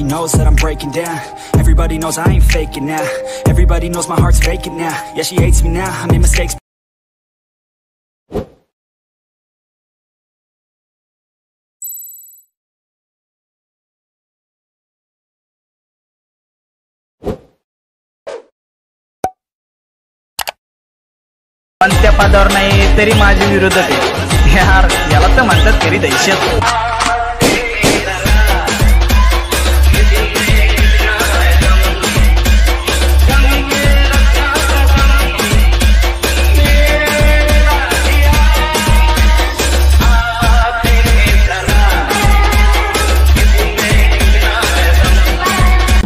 Everybody knows that I'm breaking down. Everybody knows I ain't faking now. Everybody knows my heart's vacant now. Yeah, she hates me now, I made mistakes. पण त्या पदावर नाही तरी माझे विरोधक आहे यार, याला तर म्हणतात तरी दहशत.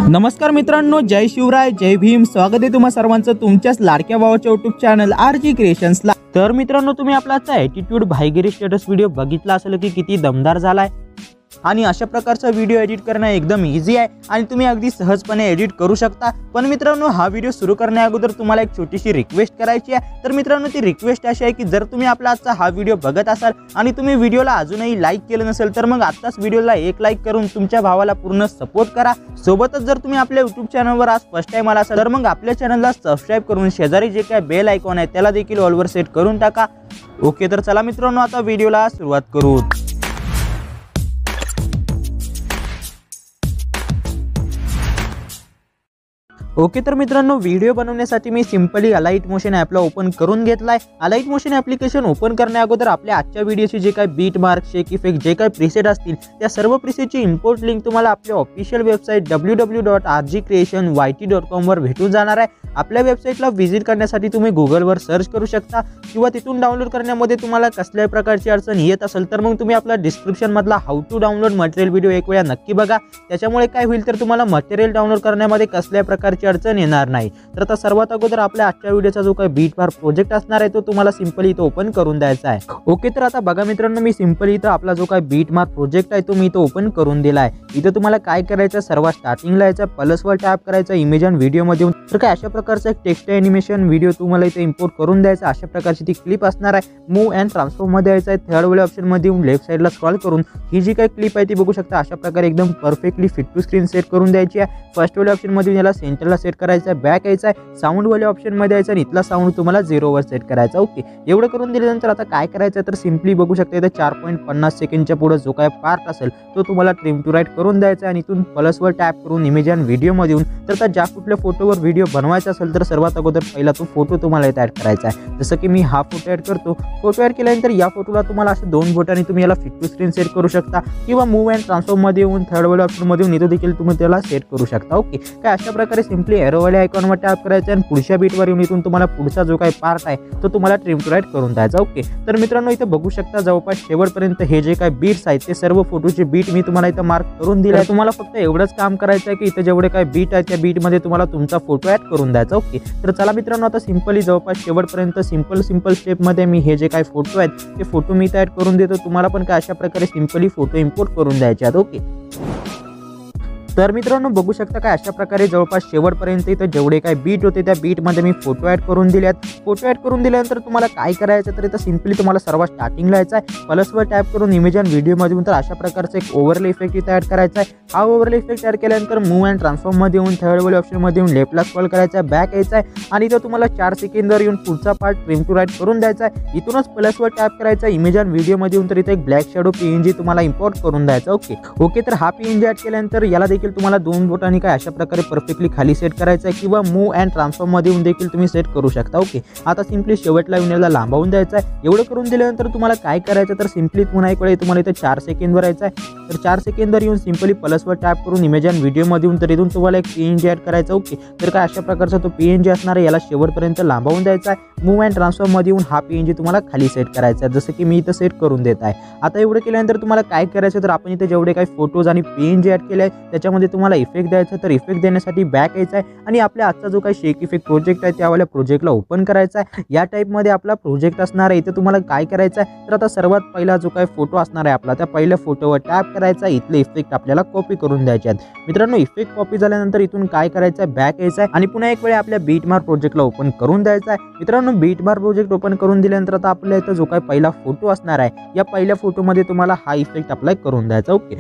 नमस्कार मित्रांनो, जय शिवराय, जय भीम. स्वागत आहे तुम्हा सर्वांचं तुमच्याच लाडक्या भावाच्या यूट्यूब चॅनल आरजी क्रिएशन्सला. तर मित्रांनो, तुम्ही आपला आजचा ॲटिट्यूड भाई गिरी स्टेटस व्हिडिओ बघितला असेल की किती दमदार झालाय. आणि अशा प्रकारचा व्हिडिओ एडिट करणं एकदम इझी आहे आणि तुम्ही अगदी सहजपणे एडिट करू शकता. पण मित्रांनो, हा व्हिडिओ सुरू करण्या अगोदर तुम्हाला एक छोटीशी रिक्वेस्ट करायची आहे. तर मित्रांनो, ती रिक्वेस्ट अशी आहे की जर तुम्ही आपला आजचा हा व्हिडिओ बघत असाल आणि तुम्ही व्हिडिओला अजूनही लाईक केलं नसेल तर मग आत्ताच व्हिडिओला एक लाईक करून तुमच्या भावाला पूर्ण सपोर्ट करा. सोबतच जर तुम्ही आपल्या यूट्यूब चॅनलवर आज फर्स्ट टाइम आला असाल तर मग आपल्या चॅनलला सबस्क्राईब करून शेजारी जे काय बेल आयकॉन आहे त्याला देखील ऑलवर सेट करून टाका. ओके, तर चला मित्रांनो, आता व्हिडिओला सुरुवात करू. ओके, तर मित्रांनो, व्हिडिओ बनवण्यासाठी मी सिंपली अलाइट मोशन ॲपला ओपन करून घेतलाय. अलाइट मोशन ॲप्लिकेशन ओपन करण्या अगोदर आपल्या आजच्या व्हिडिओची जे काय बीट मार्क, शेक इफेक्ट, जे काय प्रीसेट असतील त्या सर्व प्रीसेटची इम्पोर्ट लिंक तुम्हाला आपल्या ऑफिशियल वेबसाईट www.rgcreationyt.com वर भेटून जाणार आहे. आपल्या वेबसाईटला व्हिजिट करण्यासाठी तुम्ही गुगलवर सर्च करू शकता किंवा तिथून डाउनलोड करण्यामध्ये तुम्हाला कसल्याही प्रकारची अडचण येत असेल तर मग तुम्ही आपला डिस्क्रिप्शन मधला how to download material video एक वेळा नक्की बघा. त्याच्यामुळे काय होईल तर तुम्हाला मटेरियल डाउनलोड करण्यामध्ये कसल्याही प्रकारची अडचण येणार नाही. तर आता सर्वात अगोदर आपल्या आजच्या व्हिडिओचा जो काही बीट बार प्रोजेक्ट असणार आहे तो तुम्हाला सिंपली इथं ओपन करून द्यायचा आहे. ओके, तर आता बघा मित्रांनो, मी सिंपली इथं आपला जो काही बीट मार्क प्रोजेक्ट आहे तो मी इथं ओपन करून दिला आहे. इथं तुम्हाला काय करायचं, सर्वात स्टार्टिंगला यायचं, प्लसवर टॅप करायचा इमेज अँड व्हिडिओ मध्ये. तर काय अशा प्रकारचा एक टेक्स्ट एनिमेशन व्हिडिओ तुम्हाला इथे इम्पोर्ट करून द्यायचा. अशा प्रकारची ती क्लिप असणार आहे. मूव्ह अँड ट्रान्सफॉर्म मध्ये यायचं आहे. थर्ड वाले ऑप्शन मध्ये येऊन लेफ्ट साईडला स्क्रॉल करून ही जी काही क्लिप आहे ती बघू शकता. अशा प्रकारे एकदम perfectly fit to screen set करून द्यायची आहे. फर्स्ट वाले ऑप्शन मध्ये याला सेंटरला सेट करायचं आहे, बॅक यायचं आहे, साऊंड वाले ऑप्शन मध्ये यायचं आणि इथला साऊंड तुम्हाला 0 वर सेट करायचा. ओके, एवढं करून दिल्यानंतर आता काय करायचं तर सिंपली बघू शकता इथं 4.50 सेकंडच्या पुढे जो काय पार्ट असेल तो तुम्हाला ट्रिम टू राईट करून द्यायचा आणि इथून प्लसवर टॅप करून इमेज अँड व्हिडिओ मध्ये येऊन तर आता ज्या कुठल्या फोटोवर व्हिडिओ बनवायचा असेल तर सर्वात अगोदर पहिला तो फोटो तुम्हाला इथे ऍड करायचा आहे. जसं की मी हा फोटो ऍड करतो. फोटो ऍड केल्यानंतर या फोटोला तुम्हाला असे 2 बोटांनी तुम्ही याला फिट टू स्क्रीन सेट करू शकता किंवा मूव्ह अँड ट्रान्सफॉर्म मध्ये येऊन थर्ड वाले ऑप्शन मध्ये येऊन इथं देखील तुम्ही त्याला सेट करू शकता. ओके, काय अशा प्रकारे सिंपली एरो वाले आयकॉनवर टॅप करायचं आणि पुढच्या बीटवर येऊन इथून तुम्हाला पुढचा जो काही पार्ट आहे तो तुम्हाला ट्रिम टू राईट करून द्यायचा. ओके, तर मित्रांनो, इथं बघू शकता जवळपास शेवटपर्यंत हे जे काही बीट्स आहेत ते सर्व फोटोचे बीट मी तुम्हाला इथं मार्क करून दिले आहे. तुम्हाला फक्त एवढंच काम करायचं आहे की इथं जेवढे काही बीट आहे त्या बीटमध्ये तुम्हाला तुमचा फोटो ऍड करून द्यायचा. ओके, तर चला मित्रांनो, आता सिंपली जवळपास शेवटपर्यंत सिंपल स्टेपमध्ये मी हे जे काही फोटो आहेत ते फोटो मी इथं ऍड करून देतो. तुम्हाला पण काय अशा प्रकारे सिंपली फोटो इम्पोर्ट करून द्यायचे आहेत. ओके, तर मित्रांनो, बघू शकता काय अशा प्रकारे जवळपास शेवटपर्यंत इथं जेवढे काही बीट होते त्या बीटमध्ये मी फोटो ऍड करून दिले आहेत. फोटो ऍड करून दिल्यानंतर तुम्हाला काय करायचं तर इथं सिंपली तुम्हाला सर्वात स्टार्टिंगला यायचं आहे, प्लसवर टॅप करून इमेज अँड व्हिडिओ मध्ये तर अशा प्रकारचा एक ओव्हरले इफेक्ट इथं ऍड करायचा आहे. हा ओव्हरले इफेक्ट ऍड केल्यानंतर मूव्ह अँड ट्रान्सफॉर्म मध्ये येऊन थर्ड वाले ऑप्शन मध्ये येऊन लेफ्टला स्क्रॉल करायचा आहे, बॅक यायचा आहे आणि इथं तुम्हाला 4 सेकंदवर येऊन पुढचा पार्ट ट्रिम टू राईट करून द्यायचा आहे. इथूनच प्लसवर टॅप करायचा इमेज अँड व्हिडिओ मध्ये येऊन तर इथे एक ब्लॅक शॅडो पीएनजी तुम्हाला इम्पोर्ट करून द्यायचा. ओके, तर हा पीएनजी ऍड केल्यानंतर याला देखील तुम्हाला 2 बोट आणि काय अशा प्रकारे परफेक्टली खाली सेट करायचं आहे किंवा मूव्ह अँड ट्रान्सफॉर्म मध्ये येऊन देखील तुम्ही सेट करू शकता. ओके, आता सिंपली शेवटला येऊन याला लांबवून द्यायचं आहे. एवढं करून दिल्यानंतर तुम्हाला काय करायचं तर सिंपली पुन्हा एक वेळ तुम्हाला इथे 4 सेकंदवर यायचं आहे. तर 4 सेकंदवर येऊन सिंपली प्लसवर टॅप करून इमेज अँड व्हिडिओ मध्ये येऊन तर इथून तुम्हाला एक पीएनजी ऍड करायचा. ओके, तर काय अशा प्रकारचा तो पीएनजी असणार आहे. याला शेवटपर्यंत लांबवून द्यायचा आहे. मूव्ह अँड ट्रान्सफॉर्म मध्ये येऊन हा पीएनजी तुम्हाला खाली सेट करायचा आहे, जसं की मी इथं सेट करून देत आहे. आता एवढं केल्यानंतर तुम्हाला काय करायचं तर आपण इथे जेवढे काही फोटोज आणि पीएनजी ऍड केले आहे त्याच्यामध्ये तुम्हाला इफेक्ट द्यायचा. तर इफेक्ट देण्यासाठी बॅक यायचा आहे आणि आपल्या आजचा जो काही शेक इफेक्ट प्रोजेक्ट आहे त्यावाल्या प्रोजेक्टला ओपन करायचा आहे. या टाईपमध्ये आपला प्रोजेक्ट असणार आहे. इथे तुम्हाला काय करायचं आहे तर आता सर्वात पहिला जो काही फोटो असणार आहे आपला त्या पहिल्या फोटोवर टॅप करायचा. इथले इफेक्ट आपल्याला कॉपी करून द्यायचे आहेत. मित्रांनो, इफेक्ट कॉपी झाल्यानंतर इथून काय करायचं आहे, बॅक यायचं आहे आणि पुन्हा एक वेळ आपल्या बीट मार्क प्रोजेक्टला ओपन करून द्यायचा आहे. मित्रांनो, बीट बार प्रोजेक्ट ओपन करून दिल्यानंतर आता आपल्या इथं जो काही पहिला फोटो असणार आहे या पहिल्या फोटोमध्ये तुम्हाला हा इफेक्ट अप्लाय करून द्यायचा. ओके,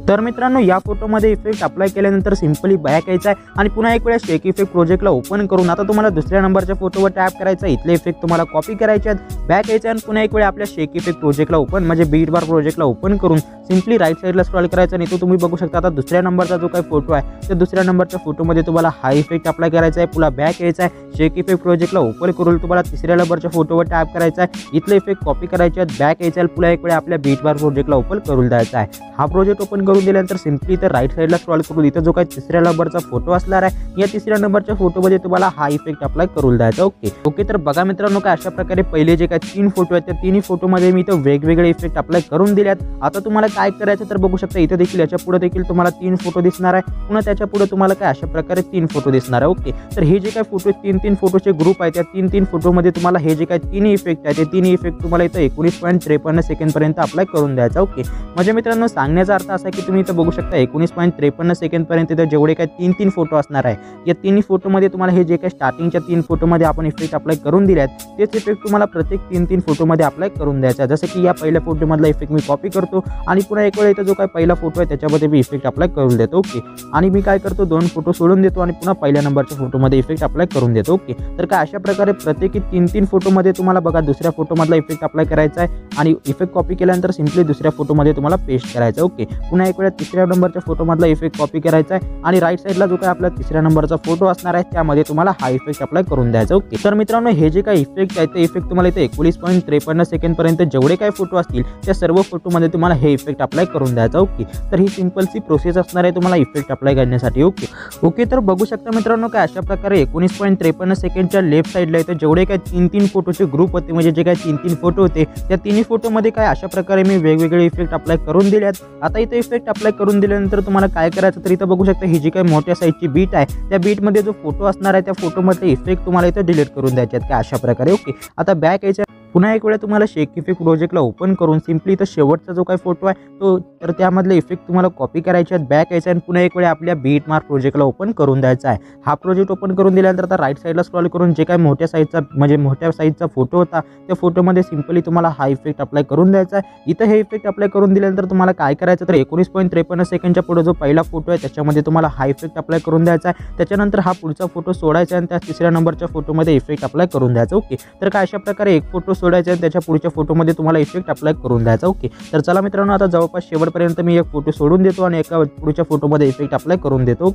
तर मित्रांनो या फोटोमध्ये इफेक्ट अप्लाय केल्यानंतर सिंपली बॅक यायचा आहे आणि पुन्हा एक वेळा शेक इफेक्ट प्रोजेक्टला ओपन करून आता तुम्हाला दुसऱ्या नंबरच्या फोटोवर टॅप करायचा. इथले इफेक्ट तुम्हाला कॉपी करायचे आहेत, बॅक यायचं आणि पुन्हा एक वेळा आपल्या शेक इफेक्ट प्रोजेक्टला ओपन म्हणजे बीट बार प्रोजेक्टला ओपन करून सिंपली राईट साईडला स्क्रॉल करायचं आणि तो तुम्ही बघू शकता आता दुसऱ्या नंबरचा जो काही फोटो आहे त्या दुसऱ्या नंबरच्या फोटोमध्ये तुम्हाला हा इफेक्ट अप्लाय करायचा आहे. पुन्हा बॅक यायचा आहे, शेक इफेक्ट प्रोजेक्टला ओपन करून तुम्हाला तिसऱ्या नंबरच्या फोटोवर टॅप करायचा आहे. इथले इफेक्ट कॉपी करायचे आहेत, बॅक यायचा आहे, पुन्हा एक वेळा आपल्या बीट बार प्रोजेक्टला ओपन करून द्यायचा आहे. हा प्रोजेक्ट ओपन करून दिल्यानंतर सिंपली तर राईट साईडला स्क्रॉल करून इथं जो काही तिसऱ्या नंबरचा फोटो असणार आहे या तिसऱ्या नंबरच्या फोटोमध्ये तुम्हाला हा इफेक्ट अप्लाय करून द्यायचा. ओके, तर बघा मित्रांनो काय अशा प्रकारे पहिले जे काही 3 फोटो आहेत त्या तिन्ही फोटोमध्ये मी इथं वेगवेगळे इफेक्ट अप्लाय करून दिल्यात. आता तुम्हाला काय करायचं तर बघू शकता इथं देखील याच्या पुढे देखील तुम्हाला 3 फोटो दिसणार आहे, पुन्हा त्याच्या पुढे तुम्हाला काय अशा प्रकारे 3 फोटो दिसणार आहे. ओके, तर हे जे काही फोटो 3 फोटोचे ग्रुप आहे त्या 3 फोटोमध्ये तुम्हाला हे जे काही तिन्ही इफेक्ट आहे ते तिन्ही इफेक्ट तुम्हाला इथं 19.53 सेकंड पर्यंत अप्लाय करून द्यायचा. ओके, म्हणजे मित्रांनो सांगण्याचा अर्थ असा की तुम्ही इथं बघू शकता 19.53 सेकंड पर्यंत इथं जेवढे काही 3 फोटो असणार आहे या तिन्ही फोटोमध्ये तुम्हाला हे जे काही स्टार्टिंगच्या 3 फोटोमध्ये आपण इफेक्ट अप्लाय करून दिल्यात तेच इफेक्ट तुम्हाला प्रत्येक 3 फोटोमध्ये अप्लाय करून द्यायचा. जसं की या पहिल्या फोटोमधला इफेक्ट मी कॉपी करतो आणि पुन्हा एक वेळा इथं जो काही पहिला फोटो आहे त्याच्यामध्ये मी इफेक्ट अप्लाय करून देतो. ओके, आणि मी काय करतो 2 फोटो सोडून देतो आणि पुन्हा पहिल्या नंबरच्या फोटोमध्ये इफेक्ट अप्लाय करून देतो. ओके, तर काय अशा प्रकारे प्रत्येकी 3 फोटोमध्ये तुम्हाला बघा दुसऱ्या फोटोमधला इफेक्ट अप्लाय करायचा आहे आणि इफेक्ट कॉपी केल्यानंतर सिंपली दुसऱ्या फोटोमध्ये तुम्हाला पेस्ट करायचं. ओके, पुन्हा एक वेळा तिसऱ्या नंबरच्या फोटोमधला इफेक्ट कॉपी करायचा आहे आणि राईट साईडला जो काही आपला तिसऱ्या नंबरचा फोटो असणार आहे त्यामध्ये तुम्हाला हा इफेक्ट अप्लाय करून द्यायचा. ओके, तर मित्रांनो हे जे काही इफेक्ट आहे ते इफेक्ट तुम्हाला इथे 19.53 सेकंड पर्यंत जेवढे काही फोटो असतील त्या सर्व फोटोमध्ये तुम्हाला हे इफेक्ट अप्लाय करून द्यायचा. ओके, तर ही सिंपलची प्रोसेस असणार आहे तुम्हाला इफेक्ट अप्लाय करण्यासाठी. ओके, तर बघू शकता मित्रांनो काय अशा प्रकारे 19.53 सेकंडच्या लेफ्ट साईडला इथे जेवढे काही 3 फोटोचे ग्रुप होते म्हणजे जे काही 3 फोटो होते त्या तिन्ही फोटोमध्ये काय अशा प्रकारे मी वेगवेगळे इफेक्ट अप्लाय करून दिल्यात. आता इथे इफेक्ट अप्लाय करून दिल्यानंतर तुम्हाला काय करायचं तर इथं बघू शकता ही जी काही मोठ्या साईजची बीट आहे त्या बीटमध्ये जो फोटो असणार आहे त्या फोटोमध्ये इफेक्ट तुम्हाला इथं डिलीट करून द्यायचे आहेत काय अशा प्रकारे. ओके, आता बॅक यायचं पुन्हा एक वेळा तुम्हाला शेक इफेक्ट प्रोजेक्टला ओपन करून सिंपली इथं शेवटचा जो काही फोटो आहे तो तर त्यामधले इफेक्ट तुम्हाला कॉपी करायचे आहेत, बॅक यायचं आणि पुन्हा एक वेळा आपल्या बीट मार्क प्रोजेक्टला ओपन करून द्यायचा आहे. हा प्रोजेक्ट ओपन करून दिल्यानंतर आता राईट साईडला स्क्रॉल करून जे काही मोठ्या साईजचा फोटो होता त्या फोटोमध्ये सिंपली तुम्हाला हा इफेक्ट अप्लाय करून द्यायचा आहे. इथं हे इफेक्ट अप्लाय करून दिल्यानंतर तुम्हाला काय करायचं तर 19.53 सेकंडच्या पुढे जो पहिला फोटो आहे त्याच्यामध्ये तुम्हाला हा इफेक्ट अप्लाय करून द्यायचा आहे. त्याच्यानंतर हा पुढचा फोटो सोडायचा आणि त्या तिसऱ्या नंबरच्या फोटोमध्ये इफेक्ट अप्लाय करून द्यायचा. ओके, तर काय अशा प्रकारे एक फोटो सोडायचा आणि त्याच्या पुढच्या फोटोमध्ये तुम्हाला इफेक्ट अप्लाय करून द्यायचा. ओके, तर चला मित्रांनो आता जवळपास शेवटपर्यंत मी एक फोटो सोडून देतो आणि एका पुढच्या फोटोमध्ये इफेक्ट अप्लाय करून देतो.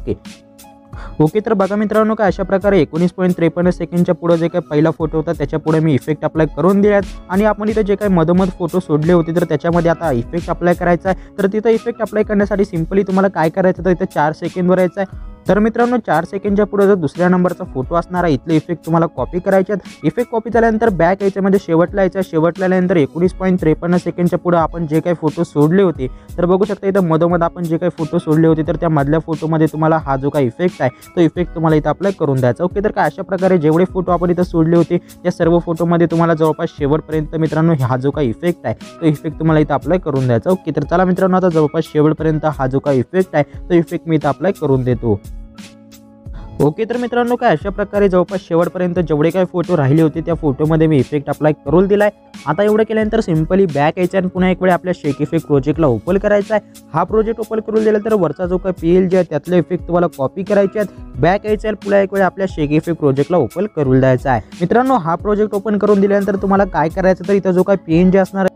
ओके, तर बघा मित्रांनो काय अशा प्रकारे 19.53 सेकंडच्या पुढे जे काही पहिला फोटो होता त्याच्या पुढे मी इफेक्ट अप्लाय करून दिल्यात आणि आपण इथे जे काही मधोमध फोटो सोडले होते तर त्याच्यामध्ये आता इफेक्ट अप्लाय करायचा आहे. तर तिथं इफेक्ट अप्लाय करण्यासाठी सिंपली तुम्हाला काय करायचं तर इथं 4 सेकंदवर यायचं आहे. तर मित्रांनो 4 सेकंडच्या पुढे जो दुसऱ्या नंबरचा फोटो असणार आहे इथले इफेक्ट तुम्हाला कॉपी करायचे आहेत. इफेक्ट कॉपी झाल्यानंतर बॅक याच्यामध्ये शेवटला यायचं, शेवटला आल्यानंतर 19.53 सेकंडच्या पुढे आपण जे काही फोटो सोडले होते तर बघू शकता इथं मधोमध आपण जे काही फोटो सोडले होते तर त्या मधल्या फोटोमध्ये तुम्हाला हा जो काही इफेक्ट आहे तो इफेक्ट तुम्हाला इथं अप्लाय करून द्यायचा. ओके, तर काय अशा प्रकारे जेवढे फोटो आपण इथं सोडले होते त्या सर्व फोटोमध्ये तुम्हाला जवळपास शेवटपर्यंत मित्रांनो हा जो काही इफेक्ट आहे तो इफेक्ट तुम्हाला इथं अप्लाय करून द्यायचा. ओके, तर चला मित्रांनो आता जवळपास शेवटपर्यंत हा जो काही इफेक्ट आहे तो इफेक्ट मी इथं अप्लाय करून देतो. ओके, तर मित्रांनो काय अशा प्रकारे जवळपास शेवटपर्यंत जेवढे काही फोटो राहिले होते त्या फोटोमध्ये मी इफेक्ट अप्लाय करून दिलाय. आता एवढं केल्यानंतर सिंपली बॅक यायचं आणि पुन्हा एक वेळ आपल्या शेक इफेक्ट प्रोजेक्टला ओपन करायचा आहे. हा प्रोजेक्ट ओपन करून दिल्यानंतर वरचा जो काही PLG आहे त्यातले इफेक्ट तुम्हाला कॉपी करायचे आहेत, बॅक यायचं आहे पुन्हा एक वेळ आपल्या शेक इफेक्ट प्रोजेक्टला ओपन करून द्यायचा आहे. मित्रांनो हा प्रोजेक्ट ओपन करून दिल्यानंतर तुम्हाला काय करायचं तर इथं जो काही PNG असणार आहे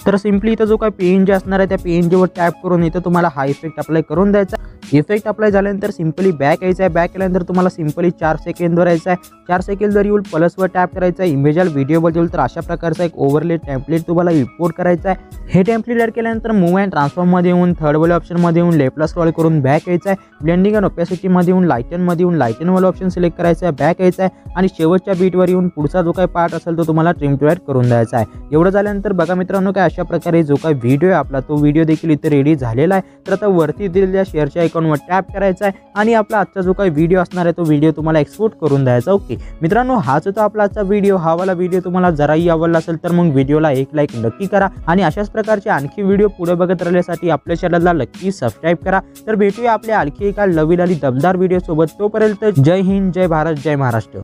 तर सिंपली इथं जो काही PNG असणार आहे त्या PNG वर टॅप करून इथं तुम्हाला हा इफेक्ट अप्लाय करून द्यायचा. इफेक्ट अप्लाय झाल्यानंतर सिंपली बॅक यायचं आहे, बॅक केल्यानंतर तुम्हाला सिंपली 4 सेकंदवर यायचं आहे. 4 सेकंदवर येऊन प्लसवर टॅप करायचं आहे, इमेजल व्हिडिओ बदल तर अशा प्रकारचा एक ओव्हरले टेम्पलेट तुम्हाला इम्पोर्ट करायचा आहे. हे टेम्पलेट ॲड केल्यानंतर मूव्ह अँड ट्रान्सफॉर्ममध्ये येऊन थर्ड वाले ऑप्शनमध्ये येऊन लेफ्टला स्क्रॉल करून बॅक यायचं आहे. ब्लेंडिंग अँड ओपॅसिटीमध्ये येऊन लाईटनमध्ये येऊन लाईटन वाला ऑप्शन सिलेक्ट करायचा आहे, बॅक यायचं आहे आणि शेवटच्या बीटवर येऊन पुढचा जो काही पार्ट असेल तो तुम्हाला ट्रिम टू ॲड करून द्यायचा आहे. एवढं झाल्यानंतर बघा मित्रांनो काय अशा प्रकारे जो काही व्हिडिओ आहे आपला तो व्हिडिओ देखील इथे रेडी झालेला आहे. तर आता वरती दिलेल्या शेअरच्या आयकॉनवर टॅप करायचा आहे आणि आपला आजचा जो काही व्हिडिओ असणार आहे तो व्हिडिओ तुम्हाला एक्सपोर्ट करून द्यायचा. ओके मित्रांनो, हाच होता आपला आजचा व्हिडिओ. हा वाला व्हिडिओ तुम्हाला जराही आवडला असेल तर मग व्हिडिओला एक लाईक नक्की करा आणि अशाच प्रकारचे आणखी व्हिडिओ पुढे बघत राहण्यासाठी आपल्या चॅनलला नक्की सबस्क्राईब करा. तर भेटूया आपल्या आणखी एका नवीन आणि दमदार व्हिडिओ सोबत. तोपर्यंत जय हिंद, जय भारत, जय महाराष्ट्र.